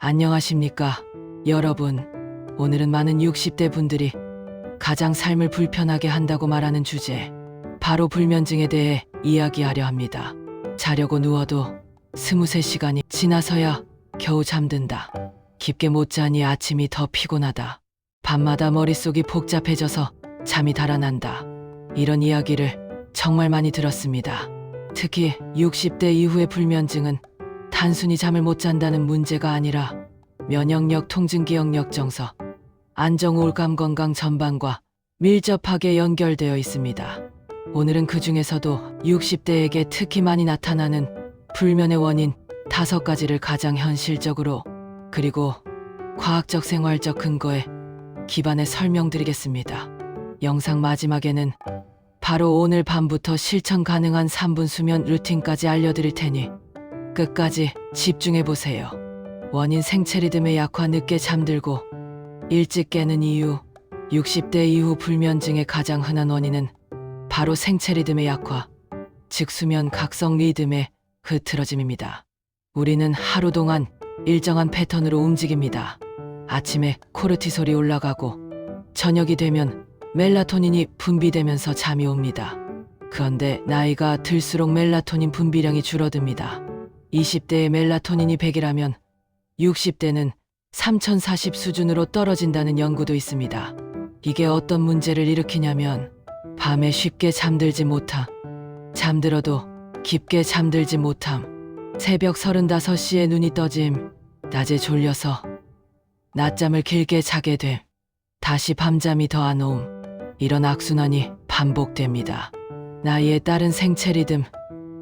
안녕하십니까, 여러분. 오늘은 많은 60대 분들이 가장 삶을 불편하게 한다고 말하는 주제, 바로 불면증에 대해 이야기하려 합니다. 자려고 누워도 23시간이 지나서야 겨우 잠든다. 깊게 못 자니 아침이 더 피곤하다. 밤마다 머릿속이 복잡해져서 잠이 달아난다. 이런 이야기를 정말 많이 들었습니다. 특히 60대 이후의 불면증은 단순히 잠을 못 잔다는 문제가 아니라 면역력, 통증, 기억력 정서, 안정, 우울감, 건강 전반과 밀접하게 연결되어 있습니다. 오늘은 그 중에서도 60대에게 특히 많이 나타나는 불면의 원인 5가지를 가장 현실적으로 그리고 과학적, 생활적 근거에 기반해 설명드리겠습니다. 영상 마지막에는 바로 오늘 밤부터 실천 가능한 3분 수면 루틴까지 알려드릴 테니 끝까지 집중해보세요. 원인: 생체 리듬의 약화, 늦게 잠들고 일찍 깨는 이유. 60대 이후 불면증의 가장 흔한 원인은 바로 생체 리듬의 약화, 즉 수면 각성 리듬의 흐트러짐입니다. 우리는 하루 동안 일정한 패턴으로 움직입니다. 아침에 코르티솔이 올라가고 저녁이 되면 멜라토닌이 분비되면서 잠이 옵니다. 그런데 나이가 들수록 멜라토닌 분비량이 줄어듭니다. 20대의 멜라토닌이 100이라면 60대는 3040 수준으로 떨어진다는 연구도 있습니다. 이게 어떤 문제를 일으키냐면 밤에 쉽게 잠들지 못함, 잠들어도 깊게 잠들지 못함, 새벽 35시에 눈이 떠짐, 낮에 졸려서 낮잠을 길게 자게 됨, 다시 밤잠이 더 안 옴, 이런 악순환이 반복됩니다. 나이에 따른 생체 리듬,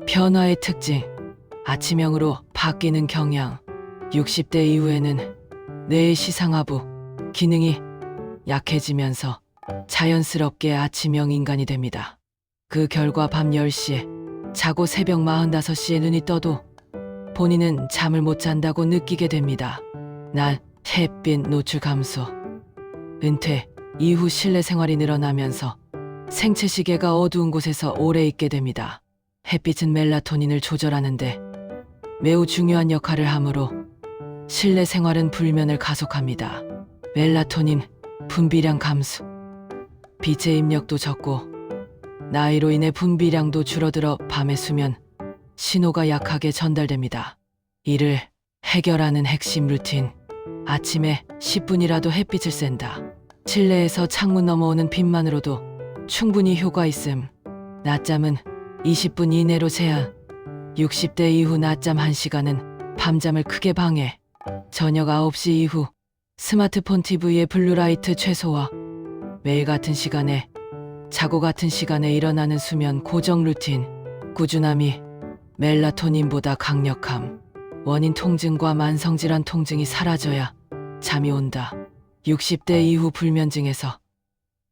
변화의 특징, 아침형으로 바뀌는 경향. 60대 이후에는 뇌의 시상하부 기능이 약해지면서 자연스럽게 아침형 인간이 됩니다. 그 결과 밤 10시에 자고 새벽 45시에 눈이 떠도 본인은 잠을 못 잔다고 느끼게 됩니다. 낮 햇빛 노출 감소, 은퇴 이후 실내 생활이 늘어나면서 생체 시계가 어두운 곳에서 오래 있게 됩니다. 햇빛은 멜라토닌을 조절하는데 매우 중요한 역할을 하므로 실내 생활은 불면을 가속합니다. 멜라토닌 분비량 감소, 빛의 입력도 적고 나이로 인해 분비량도 줄어들어 밤의 수면 신호가 약하게 전달됩니다. 이를 해결하는 핵심 루틴: 아침에 10분이라도 햇빛을 쐰다. 실내에서 창문 넘어오는 빛만으로도 충분히 효과 있음. 낮잠은 20분 이내로 제한. 60대 이후 낮잠 1시간은 밤잠을 크게 방해. 저녁 9시 이후 스마트폰 TV의 블루라이트 최소화. 매일 같은 시간에 자고 같은 시간에 일어나는 수면 고정 루틴. 꾸준함이 멜라토닌보다 강력함. 원인: 통증과 만성질환. 통증이 사라져야 잠이 온다. 60대 이후 불면증에서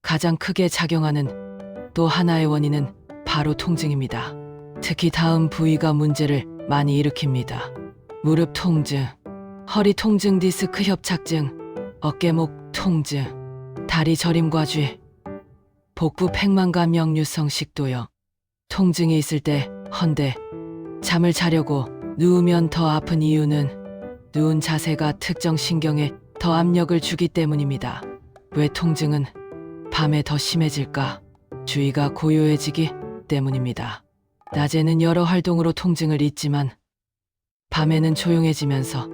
가장 크게 작용하는 또 하나의 원인은 바로 통증입니다. 특히 다음 부위가 문제를 많이 일으킵니다. 무릎 통증, 허리 통증, 디스크 협착증, 어깨목 통증, 다리 저림과 쥐, 복부 팽만감, 역류성 식도염. 통증이 있을 때 헌데 잠을 자려고 누우면 더 아픈 이유는 누운 자세가 특정 신경에 더 압력을 주기 때문입니다. 왜 통증은 밤에 더 심해질까? 주의가 고요해지기 때문입니다. 낮에는 여러 활동으로 통증을 잊지만 밤에는 조용해지면서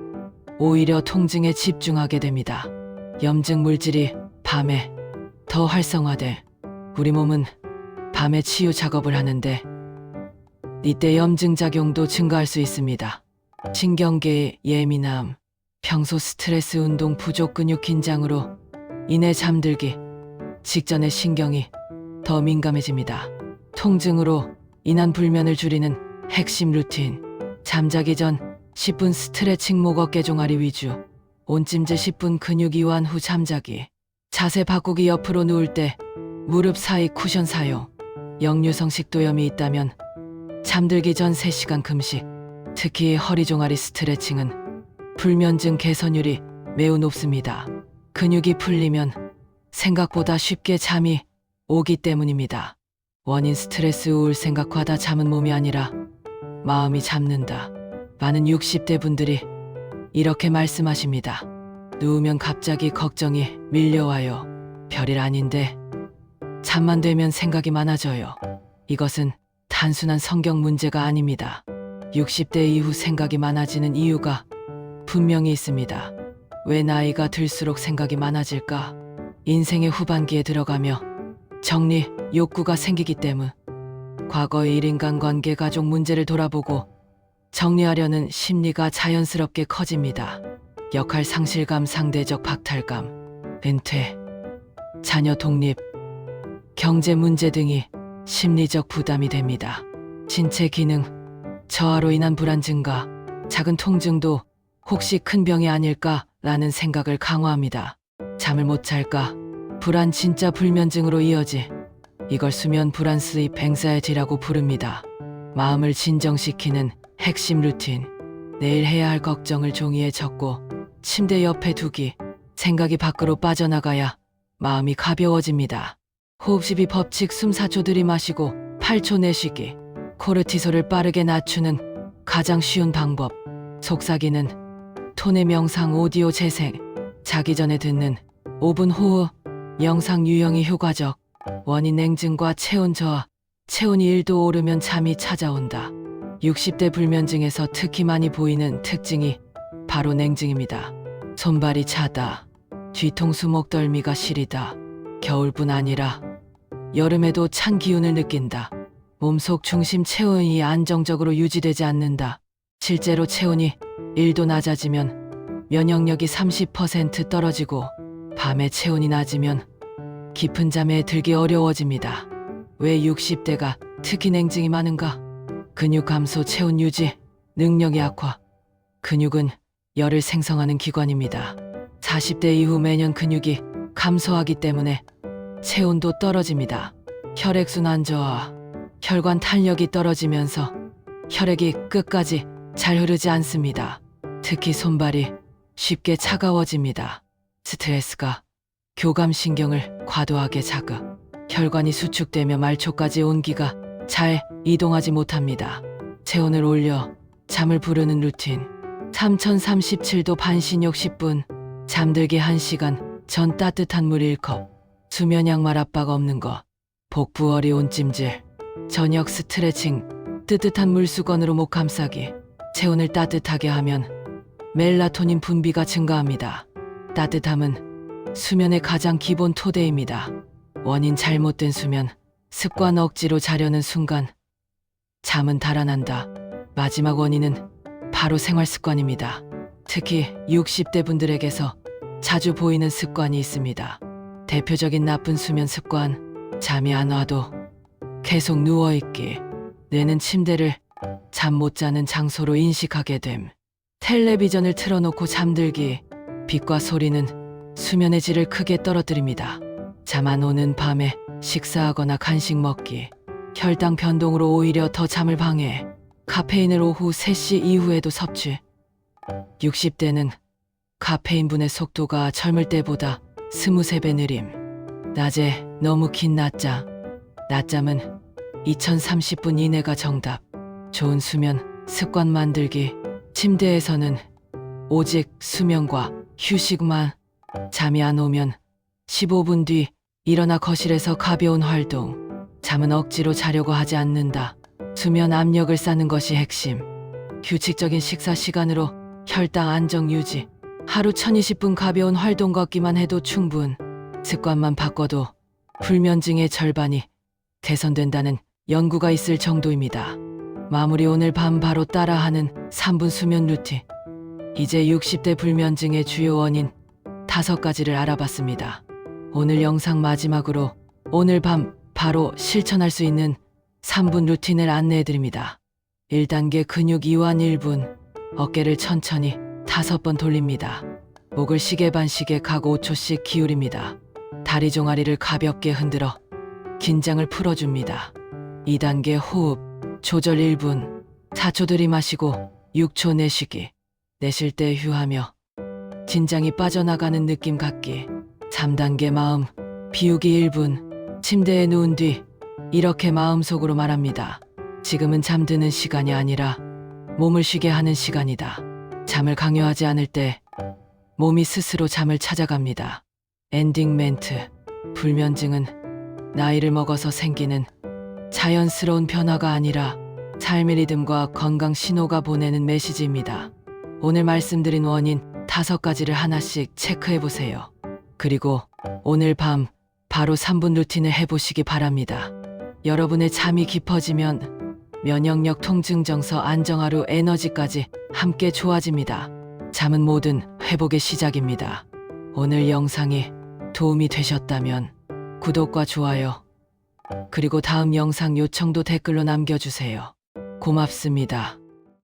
오히려 통증에 집중하게 됩니다. 염증 물질이 밤에 더 활성화돼 우리 몸은 밤에 치유 작업을 하는데 이때 염증 작용도 증가할 수 있습니다. 신경계의 예민함, 평소 스트레스, 운동 부족, 근육 긴장으로 인해 잠들기 직전에 신경이 더 민감해집니다. 통증으로 인한 불면을 줄이는 핵심 루틴: 잠자기 전 10분 스트레칭, 목, 어깨, 종아리 위주, 온찜질 10분, 근육 이완 후 잠자기, 자세 바꾸기, 옆으로 누울 때 무릎 사이 쿠션 사용, 역류성 식도염이 있다면 잠들기 전 3시간 금식. 특히 허리 종아리 스트레칭은 불면증 개선율이 매우 높습니다. 근육이 풀리면 생각보다 쉽게 잠이 오기 때문입니다. 원인: 스트레스, 우울, 생각하다 잠은 몸이 아니라 마음이 잡는다. 많은 60대 분들이 이렇게 말씀하십니다. 누우면 갑자기 걱정이 밀려와요. 별일 아닌데 잠만 되면 생각이 많아져요. 이것은 단순한 성격 문제가 아닙니다. 60대 이후 생각이 많아지는 이유가 분명히 있습니다. 왜 나이가 들수록 생각이 많아질까? 인생의 후반기에 들어가며 정리 욕구가 생기기 때문. 과거의 일인간 관계 가족 문제를 돌아보고 정리하려는 심리가 자연스럽게 커집니다. 역할 상실감, 상대적 박탈감, 은퇴, 자녀 독립, 경제 문제 등이 심리적 부담이 됩니다. 신체 기능, 저하로 인한 불안 증가, 작은 통증도 혹시 큰 병이 아닐까라는 생각을 강화합니다. 잠을 못 잘까? 불안 진짜 불면증으로 이어지. 이걸 수면 불안 sleep anxiety라고 부릅니다. 마음을 진정시키는 핵심 루틴. 내일 해야 할 걱정을 종이에 적고 침대 옆에 두기. 생각이 밖으로 빠져나가야 마음이 가벼워집니다. 호흡 12 법칙 숨 4초 들이마시고 8초 내쉬기. 코르티솔을 빠르게 낮추는 가장 쉬운 방법. 속삭이는 톤의 명상 오디오 재생. 자기 전에 듣는 5분 호흡 영상 유형이 효과적. 원인 냉증과 체온 저하. 체온이 1도 오르면 잠이 찾아온다. 60대 불면증에서 특히 많이 보이는 특징이 바로 냉증입니다. 손발이 차다. 뒤통수 목덜미가 시리다. 겨울뿐 아니라 여름에도 찬 기운을 느낀다. 몸속 중심 체온이 안정적으로 유지되지 않는다. 실제로 체온이 1도 낮아지면 면역력이 30% 떨어지고 밤에 체온이 낮으면 깊은 잠에 들기 어려워집니다. 왜 60대가 특히 냉증이 많은가? 근육 감소, 체온 유지, 능력이 악화. 근육은 열을 생성하는 기관입니다. 40대 이후 매년 근육이 감소하기 때문에 체온도 떨어집니다. 혈액순환 저하, 혈관 탄력이 떨어지면서 혈액이 끝까지 잘 흐르지 않습니다. 특히 손발이 쉽게 차가워집니다. 스트레스가 교감신경을 과도하게 자극, 혈관이 수축되며 말초까지 온기가 잘 이동하지 못합니다. 체온을 올려 잠을 부르는 루틴. 3037도 반신욕 10분, 잠들기 1시간 전 따뜻한 물 1컵, 수면 양말 압박 없는 것, 복부허리 온찜질, 저녁 스트레칭, 뜨뜻한 물수건으로 목 감싸기. 체온을 따뜻하게 하면 멜라토닌 분비가 증가합니다. 따뜻함은 수면의 가장 기본 토대입니다. 원인 잘못된 수면, 습관 억지로 자려는 순간 잠은 달아난다. 마지막 원인은 바로 생활 습관입니다. 특히 60대 분들에게서 자주 보이는 습관이 있습니다. 대표적인 나쁜 수면 습관, 잠이 안 와도 계속 누워있기. 뇌는 침대를 잠 못 자는 장소로 인식하게 됨. 텔레비전을 틀어놓고 잠들기. 빛과 소리는 수면의 질을 크게 떨어뜨립니다. 잠 안 오는 밤에 식사하거나 간식 먹기. 혈당 변동으로 오히려 더 잠을 방해. 카페인을 오후 3시 이후에도 섭취. 60대는 카페인 분해 속도가 젊을 때보다 23배 느림. 낮에 너무 긴 낮잠. 낮잠은 2030분 이내가 정답. 좋은 수면 습관 만들기. 침대에서는 오직 수면과 휴식만. 잠이 안 오면 15분 뒤 일어나 거실에서 가벼운 활동. 잠은 억지로 자려고 하지 않는다. 수면 압력을 쌓는 것이 핵심. 규칙적인 식사 시간으로 혈당 안정 유지. 하루 1020분 가벼운 활동 걷기만 해도 충분. 습관만 바꿔도 불면증의 절반이 개선된다는 연구가 있을 정도입니다. 마무리. 오늘 밤 바로 따라하는 3분 수면 루틴. 이제 60대 불면증의 주요 원인 5가지를 알아봤습니다. 오늘 영상 마지막으로 오늘 밤 바로 실천할 수 있는 3분 루틴을 안내해드립니다. 1단계 근육 이완 1분. 어깨를 천천히 5번 돌립니다. 목을 시계 반시계 각 5초씩 기울입니다. 다리 종아리를 가볍게 흔들어 긴장을 풀어줍니다. 2단계 호흡 조절 1분. 4초 들이마시고 6초 내쉬기. 내쉴 때 휴하며 긴장이 빠져나가는 느낌 갖기. 3단계 마음 비우기 1분. 침대에 누운 뒤 이렇게 마음속으로 말합니다. 지금은 잠드는 시간이 아니라 몸을 쉬게 하는 시간이다. 잠을 강요하지 않을 때 몸이 스스로 잠을 찾아갑니다. 엔딩 멘트. 불면증은 나이를 먹어서 생기는 자연스러운 변화가 아니라 삶의 리듬과 건강 신호가 보내는 메시지입니다. 오늘 말씀드린 원인 5가지를 하나씩 체크해 보세요. 그리고 오늘 밤 바로 3분 루틴을 해보시기 바랍니다. 여러분의 잠이 깊어지면 면역력, 통증 정서, 안정하루, 에너지까지 함께 좋아집니다. 잠은 모든 회복의 시작입니다. 오늘 영상이 도움이 되셨다면 구독과 좋아요, 그리고 다음 영상 요청도 댓글로 남겨주세요. 고맙습니다.